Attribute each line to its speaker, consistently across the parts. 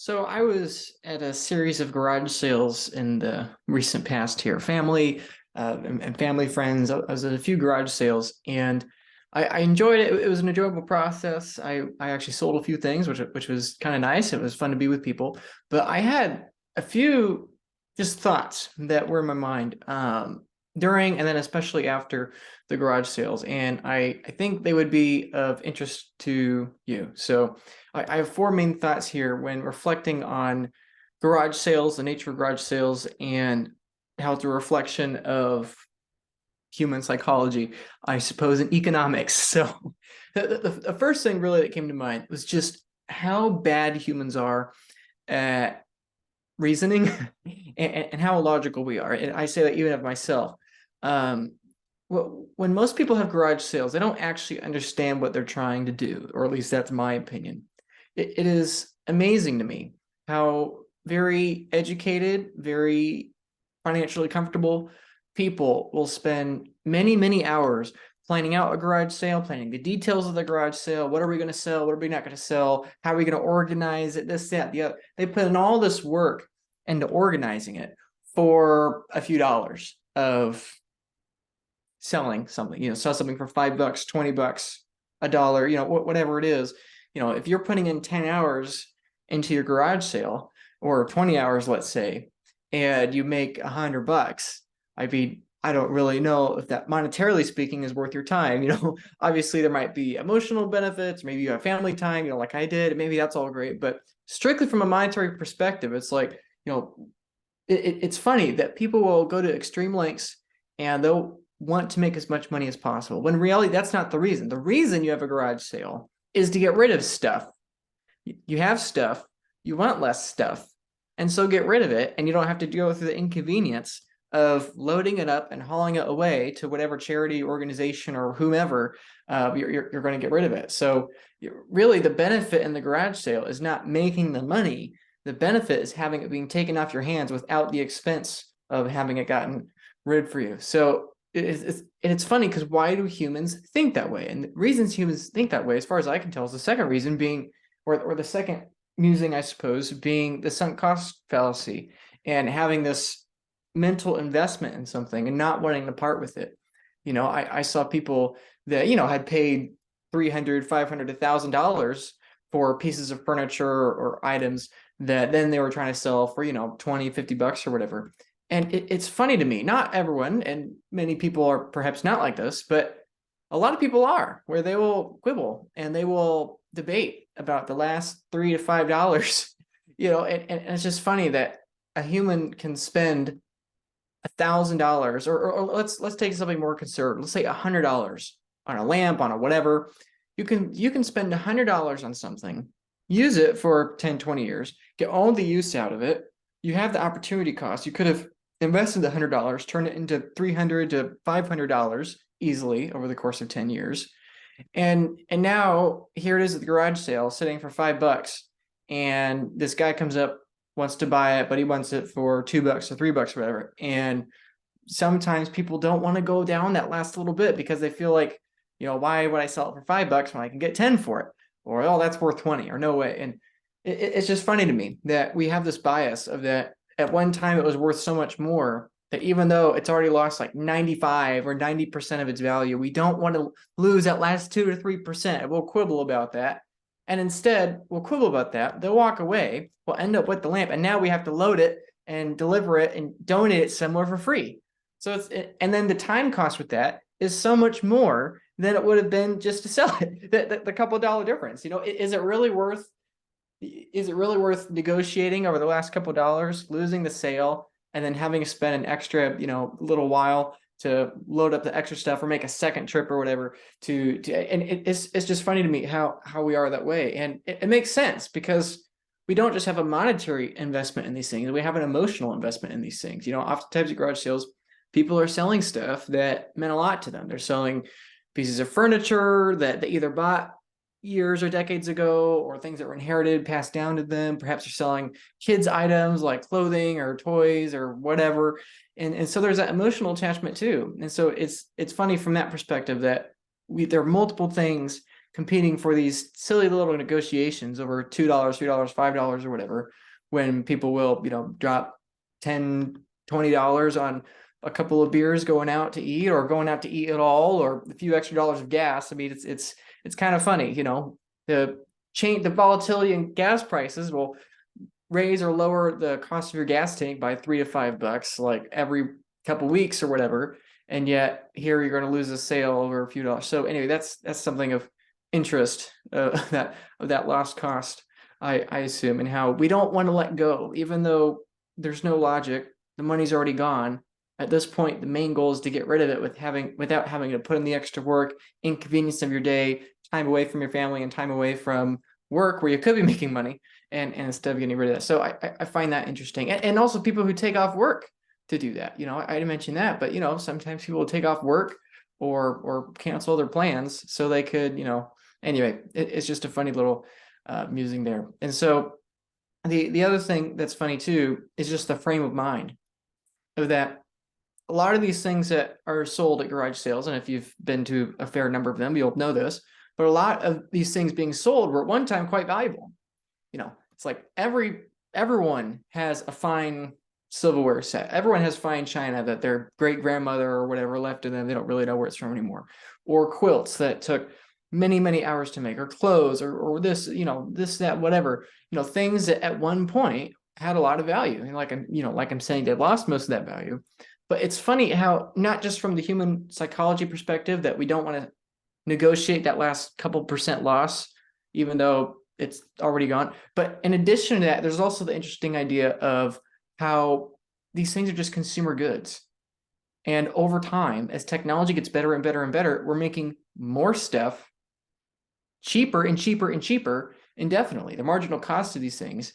Speaker 1: So I was at a series of garage sales in the recent past here. Family and family friends. I was at a few garage sales, and I enjoyed it. It was an enjoyable process. I actually sold a few things, which was kind of nice. It was fun to be with people. But I had a few just thoughts that were in my mind during and then especially after the garage sales, and I think they would be of interest to you. So. I have four main thoughts here when reflecting on garage sales, the nature of garage sales, and how it's a reflection of human psychology, I suppose, and economics. So the first thing really that came to mind was just how bad humans are at reasoning and how illogical we are. And I say that even of myself. Um, when most people have garage sales, they don't actually understand what they're trying to do, or at least that's my opinion. It is amazing to me how very educated, very financially comfortable people will spend many, many hours planning out a garage sale, planning the details of the garage sale. What are we going to sell? What are we not going to sell? How are we going to organize it? This, that, the other. They put in all this work into organizing it for a few dollars of selling something. Sell something for $5, $20, a dollar, whatever it is. If you're putting in 10 hours into your garage sale, or 20 hours, let's say, and you make $100, I don't really know if that, monetarily speaking, is worth your time. Obviously there might be emotional benefits, maybe you have family time, like I did, maybe that's all great, but strictly from a monetary perspective, it's like, it's funny that people will go to extreme lengths and they'll want to make as much money as possible, when in reality that's not the reason. The reason you have a garage sale is to get rid of stuff. You have stuff, you want less stuff, and so get rid of it, and you don't have to go through the inconvenience of loading it up and hauling it away to whatever charity, organization, or whomever you're going to get rid of it. So really the benefit in the garage sale is not making the money. The benefit is having it being taken off your hands without the expense of having it gotten rid for you. So it's funny because why do humans think that way? And the reasons humans think that way, as far as I can tell, is the second reason being, or the second musing, I suppose, being the sunk cost fallacy, and having this mental investment in something and not wanting to part with it. I saw people that, had paid $300, $500, $1,000 for pieces of furniture or items that then they were trying to sell for, 20, $50 or whatever. And it's funny to me, not everyone, and many people are perhaps not like this, but a lot of people are, where they will quibble and they will debate about the last $3 to $5, and it's just funny that a human can spend $1,000, or let's take something more conservative. Let's say $100 on a lamp, on a whatever. You can spend $100 on something, use it for 10, 20 years, get all the use out of it. You have the opportunity cost. You could have invested the $100, turn it into $300 to $500 easily over the course of 10 years. And now here it is at the garage sale sitting for $5, and this guy comes up, wants to buy it, but he wants it for $2 or $3 or whatever. And sometimes people don't want to go down that last little bit because they feel like, why would I sell it for $5 when I can get 10 for it? Or, oh, that's worth 20, or no way. And it's just funny to me that we have this bias of that at one time it was worth so much more, that even though it's already lost like 95 or 90% of its value, we don't want to lose that last 2 to 3%. We'll quibble about that. And instead, we'll quibble about that. They'll walk away. We'll end up with the lamp. And now we have to load it and deliver it and donate it somewhere for free. So and then the time cost with that is so much more than it would have been just to sell it. The couple of dollar difference. Is it really worth negotiating over the last couple of dollars, losing the sale, and then having to spend an extra, little while to load up the extra stuff or make a second trip or whatever and it's just funny to me how we are that way. And it makes sense because we don't just have a monetary investment in these things. We have an emotional investment in these things. Oftentimes at garage sales, people are selling stuff that meant a lot to them. They're selling pieces of furniture that they either bought years or decades ago, or things that were inherited, passed down to them. Perhaps they're selling kids items like clothing or toys or whatever. And so there's that emotional attachment too. And so it's funny from that perspective that there are multiple things competing for these silly little negotiations over $2, $3, $5 or whatever, when people will, drop 10, $20 on a couple of beers going out to eat, or going out to eat at all, or a few extra dollars of gas. I mean, it's kind of funny, the volatility in gas prices will raise or lower the cost of your gas tank by $3 to $5, like every couple weeks or whatever. And yet here you're going to lose a sale over a few dollars. So anyway, that's something of interest, that lost cost, I assume, and how we don't want to let go, even though there's no logic. The money's already gone. At this point, the main goal is to get rid of it without having to put in the extra work, inconvenience of your day, time away from your family, and time away from work where you could be making money, and instead of getting rid of that. So I find that interesting. And also people who take off work to do that. I didn't mention that, but sometimes people will take off work or cancel their plans so they could, anyway, it's just a funny little musing there. And so the other thing that's funny too is just the frame of mind of that. A lot of these things that are sold at garage sales, and if you've been to a fair number of them, you'll know this, but a lot of these things being sold were at one time quite valuable. It's like everyone has a fine silverware set. Everyone has fine china that their great grandmother or whatever left to them. They don't really know where it's from anymore. Or quilts that took many, many hours to make, or clothes, or this, this, that, whatever, things that at one point had a lot of value. And like I'm saying, they lost most of that value. But it's funny how, not just from the human psychology perspective, that we don't want to negotiate that last couple percent loss, even though it's already gone. But in addition to that, there's also the interesting idea of how these things are just consumer goods. And over time, as technology gets better and better and better, we're making more stuff cheaper and cheaper and cheaper indefinitely. The marginal cost of these things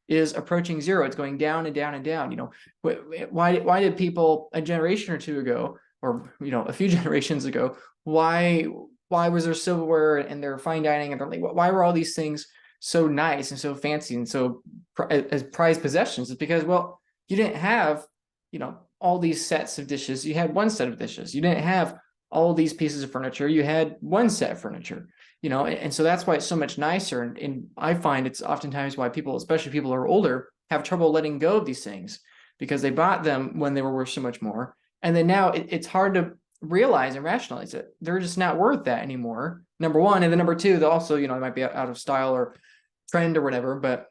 Speaker 1: is approaching zero. It's going down and down and down. Why did people a generation or two ago, or a few generations ago, why was there silverware and their fine dining, and why were all these things so nice and so fancy and so as prized possessions? It's because, well, you didn't have all these sets of dishes. You had one set of dishes. You didn't have all these pieces of furniture. You had one set of furniture. And so that's why it's so much nicer. And I find it's oftentimes why people, especially people who are older, have trouble letting go of these things, because they bought them when they were worth so much more. And then now it's hard to realize and rationalize it. They're just not worth that anymore, number one. And then number two, they also, it might be out of style or trend or whatever. But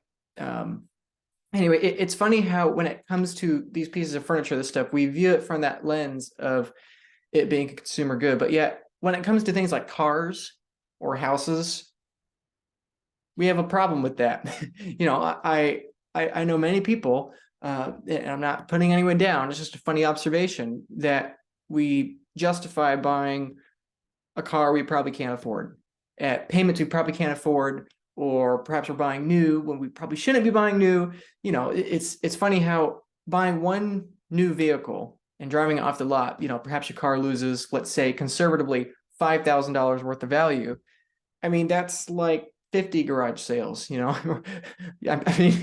Speaker 1: anyway, it's funny how when it comes to these pieces of furniture, this stuff, we view it from that lens of it being a consumer good. But yet when it comes to things like cars or houses, we have a problem with that. I know many people, and I'm not putting anyone down, it's just a funny observation, that we justify buying a car we probably can't afford, at payments we probably can't afford, or perhaps we're buying new when we probably shouldn't be buying new. It's funny how buying one new vehicle and driving it off the lot, perhaps your car loses, let's say conservatively, $5,000 worth of value. I mean, that's like 50 garage sales, I mean,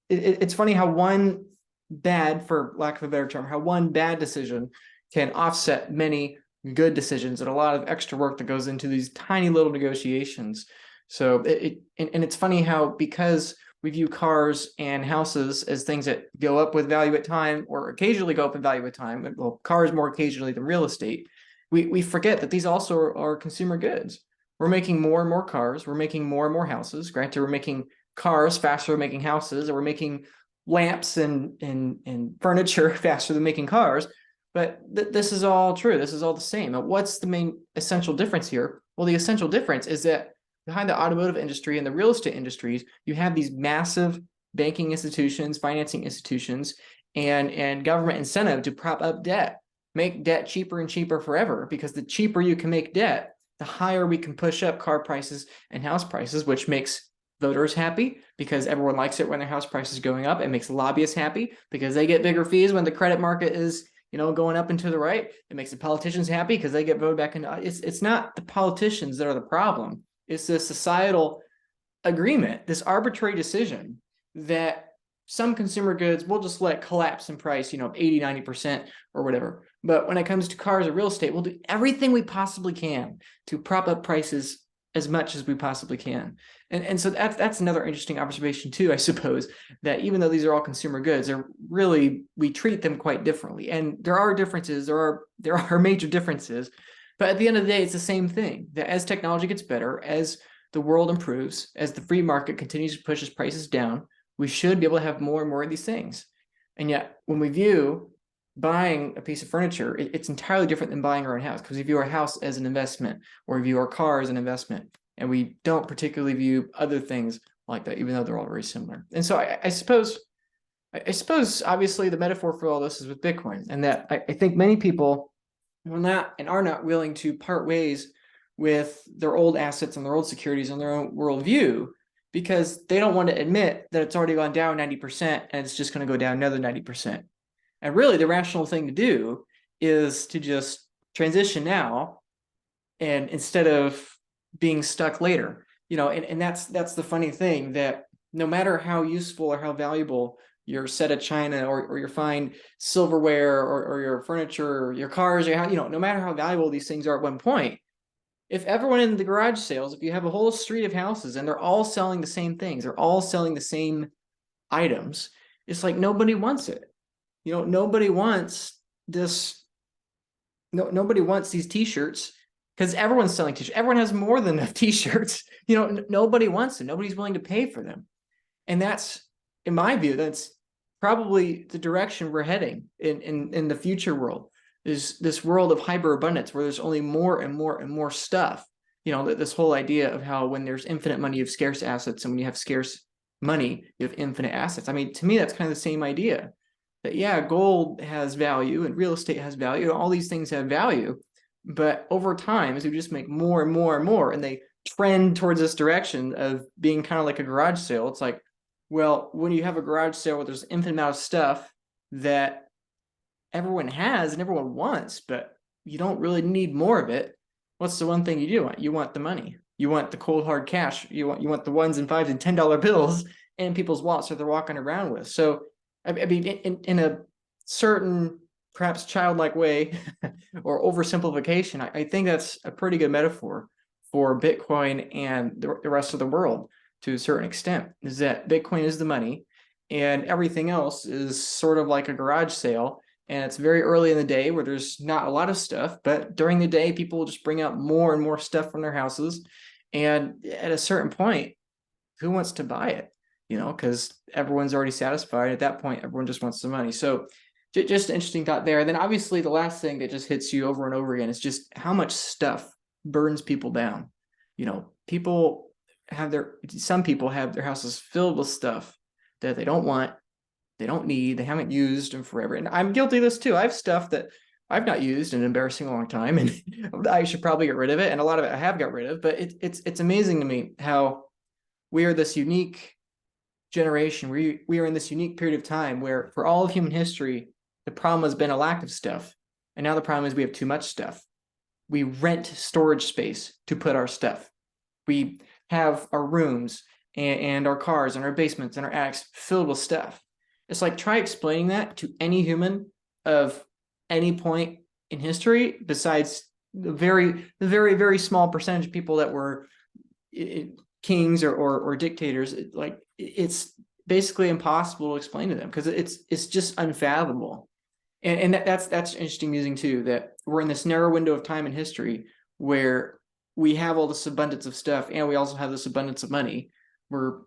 Speaker 1: it's funny how one bad, for lack of a better term, how one bad decision can offset many good decisions, and a lot of extra work that goes into these tiny little negotiations. So it's funny how, because we view cars and houses as things that go up with value at time, or occasionally go up in value at time, well, cars more occasionally than real estate, we forget that these also are consumer goods. We're making more and more cars. We're making more and more houses. Granted, we're making cars faster than making houses, and we're making lamps and furniture faster than making cars. But this is all true. This is all the same. But what's the main essential difference here? Well, the essential difference is that behind the automotive industry and the real estate industries, you have these massive banking institutions, financing institutions, and government incentive to prop up debt, make debt cheaper and cheaper forever, because the cheaper you can make debt, the higher we can push up car prices and house prices, which makes voters happy because everyone likes it when their house price is going up. It makes lobbyists happy because they get bigger fees when the credit market is, going up and to the right. It makes the politicians happy because they get voted back into. It's not the politicians that are the problem. It's the societal agreement, this arbitrary decision that some consumer goods we'll just let collapse in price, 80, 90% or whatever. But when it comes to cars or real estate, we'll do everything we possibly can to prop up prices as much as we possibly can. And so that's another interesting observation too, I suppose, that even though these are all consumer goods, they're really, we treat them quite differently. And there are differences, there are major differences, but at the end of the day, it's the same thing, that as technology gets better, as the world improves, as the free market continues to push its prices down, we should be able to have more and more of these things. And yet when we view buying a piece of furniture, it's entirely different than buying our own house, because we view our house as an investment, or we view our car as an investment, and we don't particularly view other things like that, even though they're all very similar. And so I suppose obviously the metaphor for all this is with Bitcoin, and that I think many people will not and are not willing to part ways with their old assets and their old securities and their own worldview, because they don't want to admit that it's already gone down 90% and it's just going to go down another 90%. And really the rational thing to do is to just transition now, and instead of being stuck later, and that's the funny thing, that no matter how useful or how valuable your set of china or your fine silverware or your furniture or your cars, or no matter how valuable these things are at one point, if everyone in the garage sales, if you have a whole street of houses and they're all selling the same things, they're all selling the same items, it's like nobody wants it. Nobody wants this. No, nobody wants these t-shirts, because everyone's selling t-shirts. Everyone has more than enough t-shirts. Nobody wants them. Nobody's willing to pay for them. And that's, in my view, that's probably the direction we're heading in the future world, is this world of hyperabundance where there's only more and more and more stuff. This whole idea of how when there's infinite money, you have scarce assets, and when you have scarce money, you have infinite assets. I mean, to me, that's kind of the same idea. That, yeah, gold has value and real estate has value, all these things have value, but over time, as we just make more and more and more, and they trend towards this direction of being kind of like a garage sale, it's like, well, when you have a garage sale where there's an infinite amount of stuff that everyone has and everyone wants, but you don't really need more of it, what's the one thing you do want? You want the money. You want the cold hard cash. You want the ones and fives and $10 bills in people's wallets that they're walking around with. So I mean, in a certain, perhaps childlike way or oversimplification, I think that's a pretty good metaphor for Bitcoin and the rest of the world to a certain extent, is that Bitcoin is the money and everything else is sort of like a garage sale. And it's very early in the day where there's not a lot of stuff, but during the day, people will just bring out more and more stuff from their houses. And at a certain point, who wants to buy it? Because everyone's already satisfied. At that point, everyone just wants the money. So just an interesting thought there. And then obviously the last thing that just hits you over and over again is just how much stuff burns people down. Some people have their houses filled with stuff that they don't want, they don't need, they haven't used in forever. And I'm guilty of this too. I have stuff that I've not used in an embarrassing long time, and I should probably get rid of it. And a lot of it I have got rid of, but it's amazing to me how we are this unique generation. We are in this unique period of time where for all of human history, the problem has been a lack of stuff. And now the problem is we have too much stuff. We rent storage space to put our stuff. We have our rooms and our cars and our basements and our attics filled with stuff. It's like, try explaining that to any human of any point in history, besides the very, very small percentage of people that were kings or dictators. It's basically impossible to explain to them, because it's just unfathomable. And that's interesting musing too, that we're in this narrow window of time in history where we have all this abundance of stuff, and we also have this abundance of money. We're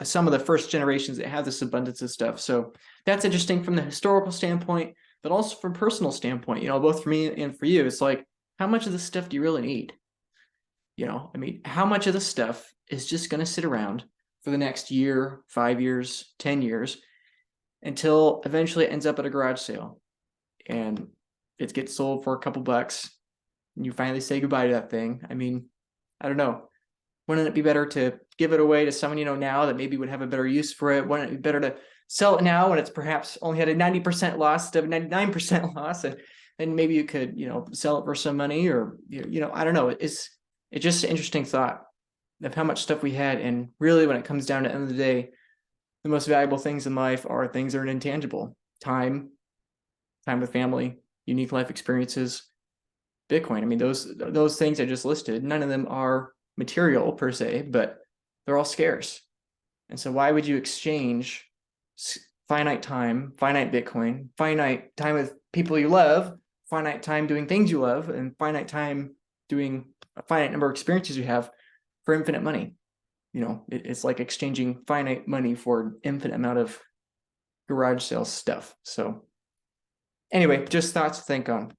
Speaker 1: some of the first generations that have this abundance of stuff. So that's interesting from the historical standpoint, but also from personal standpoint, both for me and for you. It's like, how much of this stuff do you really need? I mean, how much of this stuff is just going to sit around for the next year, 5 years, 10 years, until eventually it ends up at a garage sale and it gets sold for a couple bucks and you finally say goodbye to that thing? I mean, I don't know. Wouldn't it be better to give it away to someone now that maybe would have a better use for it? Wouldn't it be better to sell it now when it's perhaps only had a 90% loss instead of 99% loss? And maybe you could, sell it for some money, or, I don't know. It's just an interesting thought of how much stuff we had. And really, when it comes down to the end of the day, the most valuable things in life are things that are intangible. Time with family, unique life experiences, Bitcoin. I mean, those things I just listed, none of them are material per se, but they're all scarce. And so why would you exchange finite time, finite Bitcoin, finite time with people you love, finite time doing things you love, and finite time doing a finite number of experiences you have for infinite money? You know, it's like exchanging finite money for an infinite amount of garage sale stuff. So anyway, just thoughts to think on.